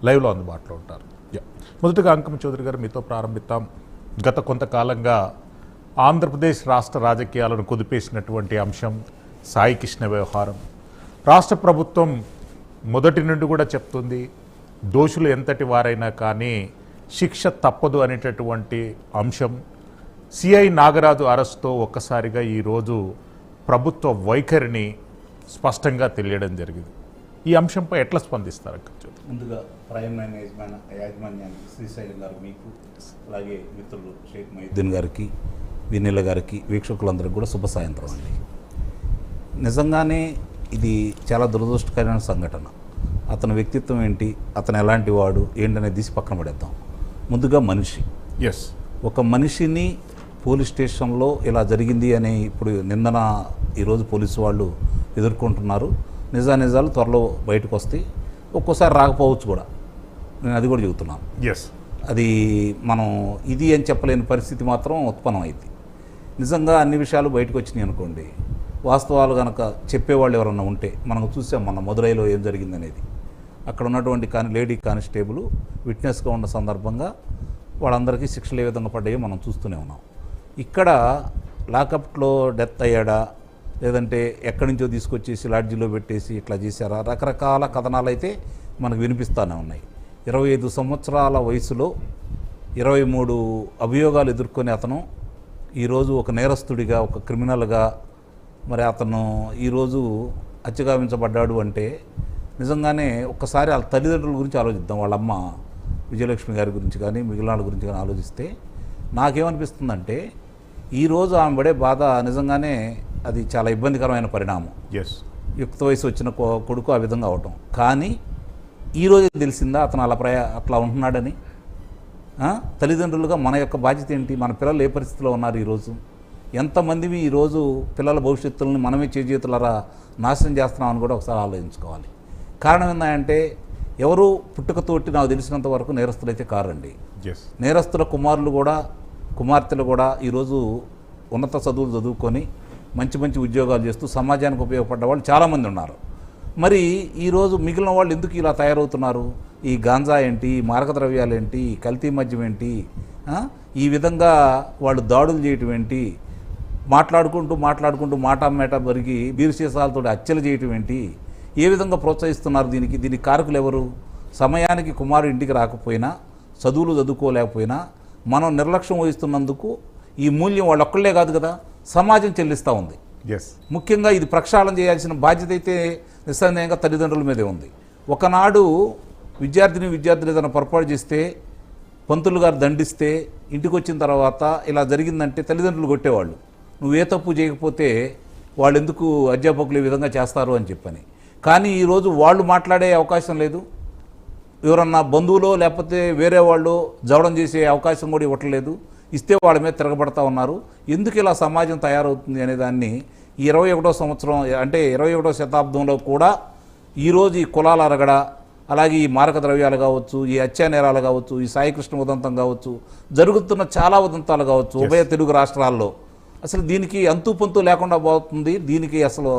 లైవ్లో అందుబాటులో ఉంటారు. మొదటగా అంకమ్మ చౌదరి గారు మీతో ప్రారంభిద్దాం. గత కొంతకాలంగా ఆంధ్రప్రదేశ్ రాష్ట్ర రాజకీయాలను కుదిపేసినటువంటి అంశం సాయి కృష్ణ వ్యవహారం. రాష్ట్ర ప్రభుత్వం మొదటి నుండి కూడా చెప్తుంది, దోషులు ఎంతటి వారైనా కానీ శిక్ష తప్పదు అనేటటువంటి అంశం. సిఐ నాగరాజు అరెస్టుతో ఒక్కసారిగా ఈరోజు ప్రభుత్వ వైఖరిని స్పష్టంగా తెలియడం జరిగింది. ఈ అంశంపై ఎట్లా స్పందిస్తారు? ముందుగా ప్రైమ్ లైన్ యాజమాన్యానికి శ్రీశైలం గారు, మీకు అలాగే మిత్రులు షేక్ మొహిద్దీన్ గారికి, వినీల గారికి, వీక్షకులందరికీ కూడా శుభ సాయంత్రం అండి. నిజంగానే ఇది చాలా దురదృష్టకరమైన సంఘటన. అతని వ్యక్తిత్వం ఏంటి, అతను ఎలాంటి వాడు ఏంటనేది తీసి పక్కన పడేద్దాం. ముందుగా మనిషి, ఒక మనిషిని పోలీస్ స్టేషన్లో ఇలా జరిగింది అని ఇప్పుడు నిందన ఈరోజు పోలీసు వాళ్ళు ఎదుర్కొంటున్నారు. నిజాలు త్వరలో బయటకు వస్తాయి, ఒక్కోసారి రాకపోవచ్చు కూడా. నేను అది కూడా చెబుతున్నాను. అది మనం ఇది అని చెప్పలేని పరిస్థితి మాత్రం ఉత్పన్నం అయింది. నిజంగా అన్ని విషయాలు బయటకు వచ్చినాయి అనుకోండి, వాస్తవాలు కనుక చెప్పేవాళ్ళు ఎవరన్నా ఉంటే, మనం చూసాం మొన్న మదురైలో ఏం జరిగిందనేది. అక్కడ ఉన్నటువంటి లేడీ కానిస్టేబుల్ విట్నెస్గా ఉన్న సందర్భంగా వాళ్ళందరికీ శిక్షలు ఏ విధంగా పడ్డాయో మనం చూస్తూనే ఉన్నాం. ఇక్కడ లాకప్లో డెత్ అయ్యాడా, లేదంటే ఎక్కడి నుంచో తీసుకొచ్చేసి లాడ్జీలో పెట్టేసి ఇట్లా చేశారా, రకరకాల కథనాలు అయితే మనకు వినిపిస్తూనే ఉన్నాయి. 25 సంవత్సరాల వయసులో 23 అభియోగాలు ఎదుర్కొని అతను ఈరోజు ఒక నేరస్తుడిగా, ఒక క్రిమినల్గా మరి అతను ఈరోజు హత్యగావించబడ్డాడు అంటే నిజంగానే ఒక్కసారి వాళ్ళ తల్లిదండ్రుల గురించి ఆలోచిద్దాం. వాళ్ళ అమ్మ విజయలక్ష్మి గారి గురించి కానీ మిగిలిన వాళ్ళ గురించి కానీ ఆలోచిస్తే నాకేమనిపిస్తుందంటే, ఈరోజు ఆమె పడే బాధ నిజంగానే అది చాలా ఇబ్బందికరమైన పరిణామం. యుక్త వయసు వచ్చిన కొడుకు ఆ విధంగా అవటం. కానీ ఈరోజే తెలిసిందా అతను అట్లా ఉంటున్నాడని? తల్లిదండ్రులుగా మన యొక్క బాధ్యత ఏంటి? మన పిల్లలు ఏ పరిస్థితిలో ఉన్నారు ఈరోజు? ఎంతమంది ఈరోజు పిల్లల భవిష్యత్తులను మనమే చేతులారా నాశనం చేస్తున్నామని కూడా ఒకసారి ఆలోచించుకోవాలి. కారణం ఏంటంటే, ఎవరు పుట్టుకతోటి నాకు తెలిసినంత వరకు నేరస్తులు అయితే కారండి. నేరస్తుల కుమార్తెలు కూడా ఈరోజు ఉన్నత చదువులు చదువుకొని మంచి మంచి ఉద్యోగాలు చేస్తూ సమాజానికి ఉపయోగపడ్డ వాళ్ళు చాలామంది ఉన్నారు. మరి ఈరోజు మిగిలిన వాళ్ళు ఎందుకు ఇలా తయారవుతున్నారు? ఈ గాంజా ఏంటి, ఈ మారక ద్రవ్యాలు ఏంటి, ఈ కల్తీ మద్యం ఏంటి, ఈ విధంగా వాళ్ళు దాడులు చేయటం ఏంటి, మాట్లాడుకుంటూ మేట బరిగి బీరు సీసాలతో హత్యలు చేయటం ఏంటి, ఏ విధంగా ప్రోత్సహిస్తున్నారు? దీనికి కారకులు ఎవరు? సమయానికి కుమారుడు ఇంటికి రాకపోయినా, చదువులు చదువుకోలేకపోయినా మనం నిర్లక్ష్యం వహిస్తున్నందుకు ఈ మూల్యం వాళ్ళు ఒక్కళ్ళే కాదు కదా, సమాజం చెల్లిస్తూ ఉంది. ముఖ్యంగా ఇది ప్రక్షాళన చేయాల్సిన బాధ్యత అయితే నిస్సందేహంగా తల్లిదండ్రుల మీదే ఉంది. ఒకనాడు విద్యార్థులు ఏదైనా పొరపాటు చేస్తే, పంతులు గారు దండిస్తే, ఇంటికి వచ్చిన తర్వాత ఇలా జరిగిందంటే తల్లిదండ్రులు కొట్టేవాళ్ళు. నువ్వు ఏ తప్పు చేయకపోతే వాళ్ళు ఎందుకు అధ్యాపకులు ఈ విధంగా చేస్తారు అని చెప్పని. కానీ ఈరోజు వాళ్ళు మాట్లాడే అవకాశం లేదు. ఎవరన్నా బంధువులో లేకపోతే వేరే వాళ్ళు జవడం చేసే అవకాశం కూడా ఇవ్వట్లేదు. ఇస్తే వాళ్ళ మీద తిరగబడతా ఉన్నారు. ఎందుకు ఇలా సమాజం తయారవుతుంది అనే దాన్ని ఈ 21వ సంవత్సరం అంటే 21వ శతాబ్దంలో కూడా ఈరోజు ఈ కులాల అరగడ, అలాగే ఈ మారక ద్రవ్యాలు కావచ్చు, ఈ హత్యా నేరాలు కావచ్చు, ఈ సాయికృష్ణ ఉదంతం కావచ్చు, జరుగుతున్న చాలా ఉదంతాలు కావచ్చు ఉభయ తెలుగు రాష్ట్రాల్లో, అసలు దీనికి అంతు పొంతు లేకుండా పోతుంది. దీనికి అసలు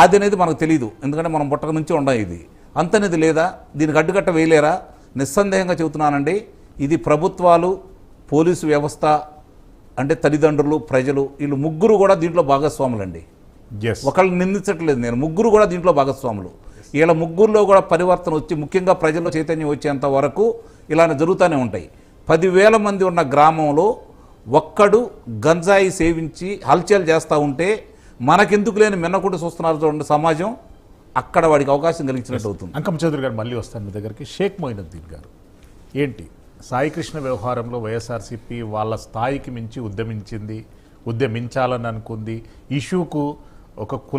ఆది అనేది మనకు తెలియదు, ఎందుకంటే మనం పుట్టక నుంచి ఉండం. ఇది అంతనేది లేదా? దీనికి అడ్డుకట్ట వేయలేరా? నిస్సందేహంగా చెబుతున్నానండి, ఇది ప్రభుత్వాలు, పోలీసు వ్యవస్థ, అంటే తల్లిదండ్రులు, ప్రజలు, వీళ్ళు ముగ్గురు కూడా దీంట్లో భాగస్వాములండి. ఒకళ్ళు నిందించట్లేదు నేను, ముగ్గురు కూడా దీంట్లో భాగస్వాములు. వీళ్ళ ముగ్గురులో కూడా పరివర్తన వచ్చి, ముఖ్యంగా ప్రజల్లో చైతన్యం వచ్చేంత వరకు ఇలానే జరుగుతూనే ఉంటాయి. 10,000 మంది ఉన్న గ్రామంలో ఒక్కడు గంజాయి సేవించి హల్చల్ చేస్తూ ఉంటే మనకెందుకు లేని మిన్నకుంటూ చూస్తున్నారు చూడండి సమాజం. అక్కడ వాడికి అవకాశం కలిగించినట్టు అవుతుంది. అంకమ్మ చౌదరి గారు మళ్ళీ వస్తాను మీ దగ్గరికి. షేక్ మొయినుద్దీన్ గారు, ఏంటి సాయి కృష్ణ వ్యవహారంలో వైఎస్ఆర్సీపీ వాళ్ళ స్థాయికి మించి ఉద్యమించాలని అనుకుంది. ఇష్యూకు ఒక కుల